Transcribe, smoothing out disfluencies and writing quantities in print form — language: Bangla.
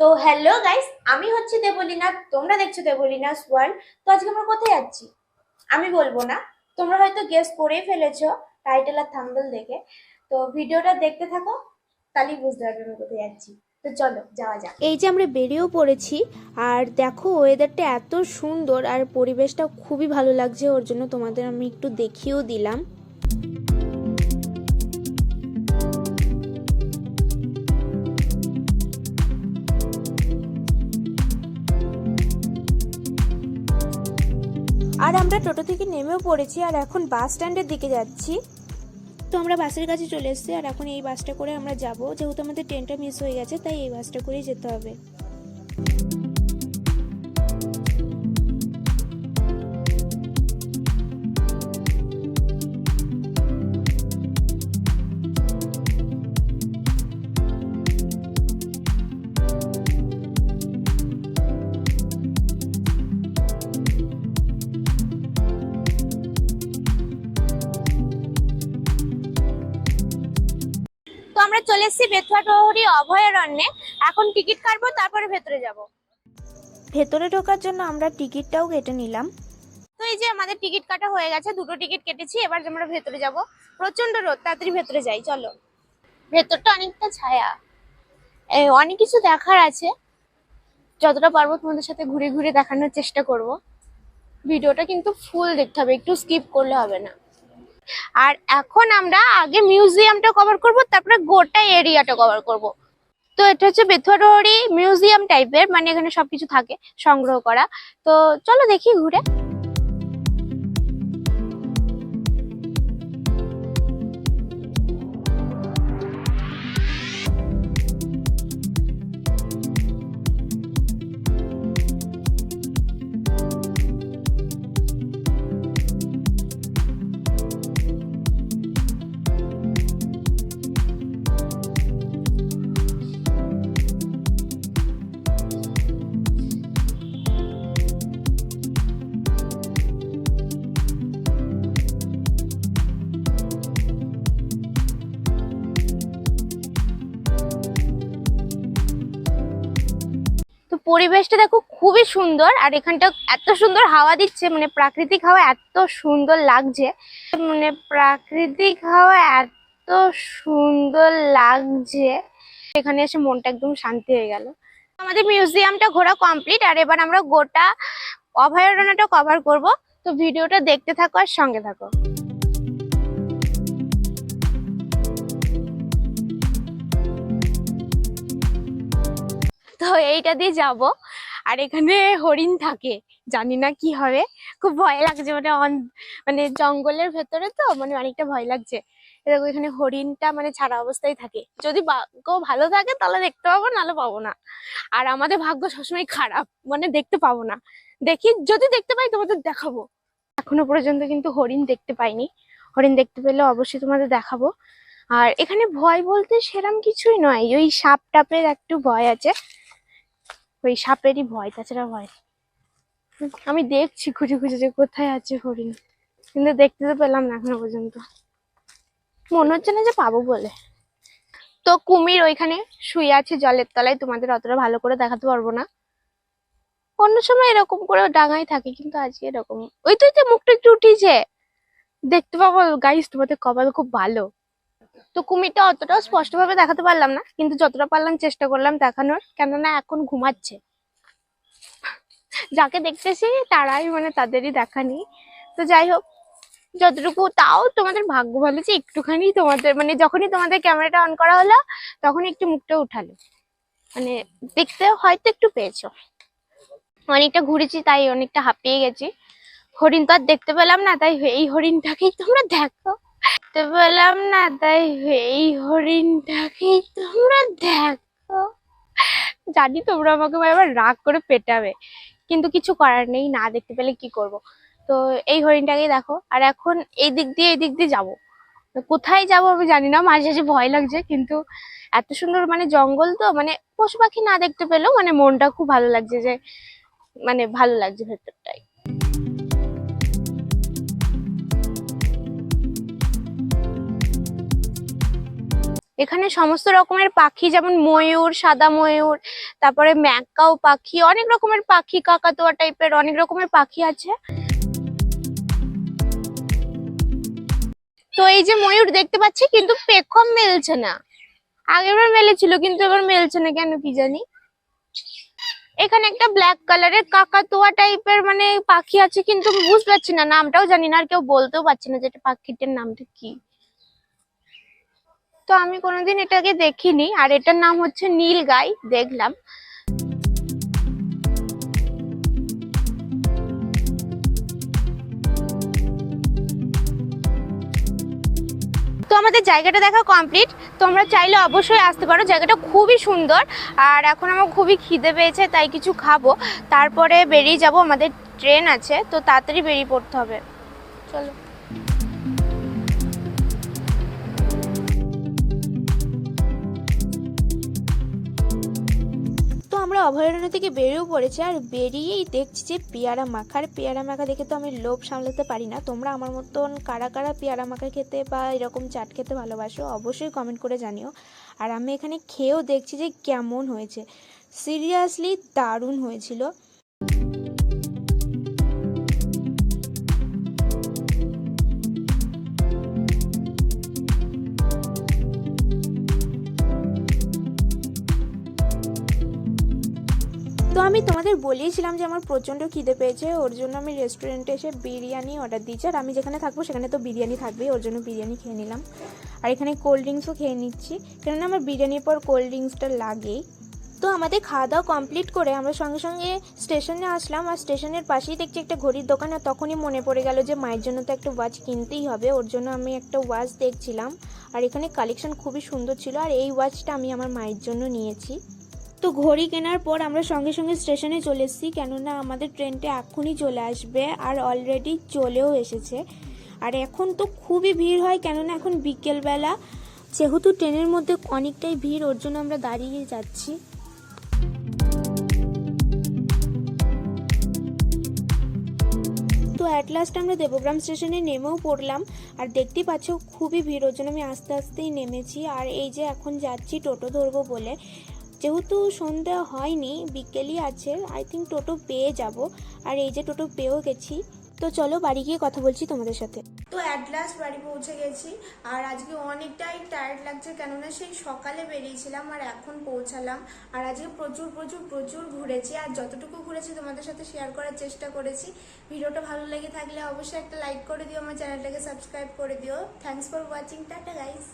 তো হ্যালো গাইস, আমি হচ্ছি দেবলীনা, তোমরা দেখছো দেবলীনাস ওয়ার্ল্ড। তো আজকে আমরা কোথায় যাচ্ছি আমি বলবো না, তোমরা হয়তো গেস করেই ফেলেছো টাইটেল আর থাম্বনেল দেখে। তো ভিডিওটা দেখতে থাকো, তাহলেই বুঝতে পারবে আমি কোথায় যাচ্ছি। তো চলো যাওয়া যাক। এই যে আমরা বেরিয়েও পড়েছি, আর দেখো ওয়েদারটা এত সুন্দর আর পরিবেশটা খুবই ভালো লাগছে, ওর জন্য তোমাদের আমি একটু দেখিয়েও দিলাম। আর আমরা টোটো থেকে নেমেও পড়েছি আর এখন বাস স্ট্যান্ডের দিকে যাচ্ছি। তো আমরা বাসের কাছে চলে এসেছি আর এখন এই বাসটা করে আমরা যাব, যেহেতু আমাদের ট্রেনটা মিস হয়ে গেছে তাই এই বাসটা করেই যেতে হবে। তো আমরা চলে এসেছি বেথুয়া প্রহরী অভয়ারণ্যে। এখন টিকিট কাটবো, তারপরে ভেতরে যাব। ভেতরে ঢোকার জন্য আমরা টিকিটটাও কেটে নিলাম। তো এই যে আমাদের টিকিট কাটা হয়ে গেছে, দুটো টিকিট কেটেছি। এবার আমরা ভেতরে যাব। প্রচন্ড রোদ, তাড়াতাড়ি ভেতরে যাই চলো। ভেতরটা অনেকটা ছায়া, অনেক কিছু দেখার আছে। যতটা পারবো তোমাদের সাথে ঘুরে ঘুরে দেখানোর চেষ্টা করব। ভিডিওটা কিন্তু ফুল দেখতে হবে, একটু স্কিপ করলে হবে না। আর এখন আমরা আগে মিউজিয়ামটা কভার করব, তারপরে গোটা এরিয়াটা কভার করব। তো এটা হচ্ছে বেথুয়া প্রহরী মিউজিয়াম টাইপের, মানে এখানে সবকিছু থাকে সংগ্রহ করা। তো চলো দেখি ঘুরে। তো পরিবেশটা দেখো খুবই সুন্দর, আর এখানটা এত সুন্দর হাওয়া দিচ্ছে, মানে প্রাকৃতিক হাওয়া এত সুন্দর লাগছে, মানে প্রাকৃতিক হাওয়া এত সুন্দর লাগছে। এখানে এসে মনটা একদম শান্তি হয়ে গেল। আমাদের মিউজিয়ামটা ঘোরা কমপ্লিট, আর এবার আমরা গোটা অভয়ারণ্যটা কভার করব। তো ভিডিওটা দেখতে থাকো আর সঙ্গে থাকো। তো এইটা দিয়ে যাব, আর এখানে হরিণ থাকে, জানি না কি হবে, খুব ভয় লাগছে। মানে জঙ্গলের ভেতরে তো, মানে অনেকটা ভয় লাগছে। দেখো এখানে হরিণটা মানে ছাড়া অবস্থায় থাকে, যদি ভাগ্য ভালো থাকে তাহলে দেখতে পাবো, নাহলে পাবো না। আর আমাদের ভাগ্য সবসময় খারাপ, মানে দেখতে পাবো না। দেখি যদি দেখতে পাই তোমাদের দেখাবো। এখনো পর্যন্ত কিন্তু হরিণ দেখতে পাইনি, হরিণ দেখতে পেলে অবশ্যই তোমাদের দেখাবো। আর এখানে ভয় বলতে সেরম কিছুই নয়, ওই সাপ টাপের একটু ভয় আছে, ওই সাপেরই ভয়, তাছাড়া ভয়। আমি দেখছি খুঁজে খুঁজে যে কোথায় আছে হরিণ, কিন্তু দেখতে তো পেলাম না এখনো পর্যন্ত, মনে হচ্ছে না যে পাবো বলে। তো কুমির ওইখানে শুয়ে আছে জলের তলায়, তোমাদের অতটা ভালো করে দেখাতে পারবো না। অন্য সময় এরকম করে ডাঙায় থাকে, কিন্তু আজকে এরকম। ওই তো মুখটা একটু উঠিয়েছে, দেখতে পাবো। গাইস তোমাদের কপাল খুব ভালো। তো কুমিরটা অতটাও স্পষ্ট ভাবে দেখাতে পারলাম না, কিন্তু যতটা পারলাম চেষ্টা করলাম দেখানোর, কেননা এখন ঘুমাচ্ছে। যাকে দেখতেছি তারাই মানে তাদেরই দেখা নেই। তো যাই হোক, যতটুকু, তাও তোমাদের ভাগ্য ভালো যে একটুখানি তোমাদের, মানে যখনই তোমাদের ক্যামেরাটা অন করা হলো তখনই একটু মুখটা উঠালো, মানে দেখতে হয়তো একটু পেয়েছো। অনেকটা ঘুরেছি তাই অনেকটা হাঁপিয়ে গেছি। হরিণ তো আর দেখতে পেলাম না, তাই এই হরিণটাকেই তোমরা দেখো। দেখতে পেলাম না, তাই এই হরিণটাকেই তোমরা দেখো। জানি তোমরা আমাকে এবার রাগ করে পেটাবে, কিন্তু কিছু করার নেই, না দেখতে পেলে কি করব। তো এই হরিণটাকেই দেখো। আর এখন এই দিক দিয়ে যাবো, কোথায় যাব আমি জানি না, মাঝে মাঝে ভয় লাগছে। কিন্তু এত সুন্দর মানে জঙ্গল, তো মানে পশু পাখি না দেখতে পেলেও মানে মনটা খুব ভালো লাগছে, যে মানে ভালো লাগছে ভেতরটাই। এখানে সমস্ত রকমের পাখি, যেমন ময়ূর, সাদা ময়ূর, তারপরে ম্যাকাও পাখি, অনেক রকমের পাখি, কাকাতুয়া টাইপের অনেক রকমের পাখি আছে। তো এই যে ময়ূর দেখতে পাচ্ছি, কিন্তু পেখম মেলছে না। আগেরবার মেলেছিল, কিন্তু এবার মেলছে না কেন কি জানি। এখানে একটা ব্ল্যাক কালারের কাকাতুয়া টাইপের মানে পাখি আছে, কিন্তু আমি বুঝতে পারছি না, নামটাও জানি না, আর কেউ বলতেও পারছি না যে এটা পাখিটার নামটা কি। তো আমি কোনোদিন এটাকে দেখিনি, আর এটার নাম হচ্ছে নীল গাই, দেখলাম। তো আমাদের জায়গাটা দেখা কমপ্লিট। তোমরা চাইলে অবশ্যই আসতে পারো, জায়গাটা খুবই সুন্দর। আর এখন আমার খুবই খিদে পেয়েছে, তাই কিছু খাবো, তারপরে বেরিয়ে যাব। আমাদের ট্রেন আছে, তো তাড়াতাড়ি বেরিয়ে পড়তে হবে। চলো। তো আমরা অভয়ারণ্য থেকে বেরিয়েও পড়েছি, আর বেরিয়েই দেখছি যে পেয়ারা মাখা। আর পেয়ারা মাখা দেখে তো আমি লোভ সামলাতে পারি না। তোমরা আমার মতন কারা কারা পেয়ারা মাখা খেতে বা এরকম চাট খেতে ভালোবাসো অবশ্যই কমেন্ট করে জানিও। আর আমি এখানে খেয়েও দেখছি যে কেমন হয়েছে। সিরিয়াসলি দারুণ হয়েছিল। তো আমি তোমাদের বলেইছিলাম যে আমার প্রচণ্ড খিদে পেয়েছে, ওর জন্য আমি রেস্টুরেন্টে এসে বিরিয়ানি অর্ডার দিয়েছি। আর আমি যেখানে থাকবো সেখানে তো বিরিয়ানি থাকবেই, ওর জন্য বিরিয়ানি খেয়ে নিলাম। আর এখানে কোল্ড ড্রিঙ্কসও খেয়ে নিচ্ছি, কেননা আমার বিরিয়ানির পর কোল্ড ড্রিঙ্কসটা লাগেই। তো আমাদের খাওয়া দাওয়া কমপ্লিট করে আমরা সঙ্গে সঙ্গে স্টেশনে আসলাম। আর স্টেশনের পাশেই দেখছি একটা ঘড়ির দোকান, আর তখনই মনে পড়ে গেল যে মায়ের জন্য তো একটা ওয়াচ কিনতেই হবে। ওর জন্য আমি একটা ওয়াচ দেখছিলাম, আর এখানে কালেকশন খুবই সুন্দর ছিল। আর এই ওয়াচটা আমি আমার মায়ের জন্য নিয়েছি। তো ঘড়ি কেনার পর আমরা সঙ্গে সঙ্গে স্টেশনে চলে এসেছি, কেননা আমাদের ট্রেনটা এখনই চলে আসবে, আর অলরেডি চলেও এসেছে। আর এখন তো খুবই ভিড় হয়, কেননা এখন বিকেলবেলা, যেহেতু ট্রেনের মধ্যে অনেকটাই ভিড়, ওর জন্য আমরা দাঁড়িয়ে যাচ্ছি। তো অ্যাট লাস্ট আমরা দেবগ্রাম স্টেশনে নেমেও পড়লাম। আর দেখতেই পাচ্ছ খুবই ভিড়, ওর জন্য আমি আস্তে আস্তেই নেমেছি। আর এই যে এখন যাচ্ছি টোটো ধরবো বলে, যেহেতু সন্ধ্যা হয়নি, বিকেলই আছে, আই থিঙ্ক টোটো পেয়ে যাব। আর এই যে টোটো পেয়েও গেছি। তো চলো বাড়ি গিয়ে কথা বলছি তোমাদের সাথে। তো অ্যাট লাস্ট বাড়ি পৌঁছে গেছি। আর আজকে অনেকটাই টায়ার্ড লাগছে, কেননা সেই সকালে বেরিয়েছিলাম আর এখন পৌঁছালাম। আর আজকে প্রচুর প্রচুর প্রচুর ঘুরেছি, আর যতটুকু ঘুরেছি তোমাদের সাথে শেয়ার করার চেষ্টা করেছি। ভিডিওটা ভালো লেগে থাকলে অবশ্যই একটা লাইক করে দিও, আমার চ্যানেলটাকে সাবস্ক্রাইব করে দিও। Thanks for watching, tata guys.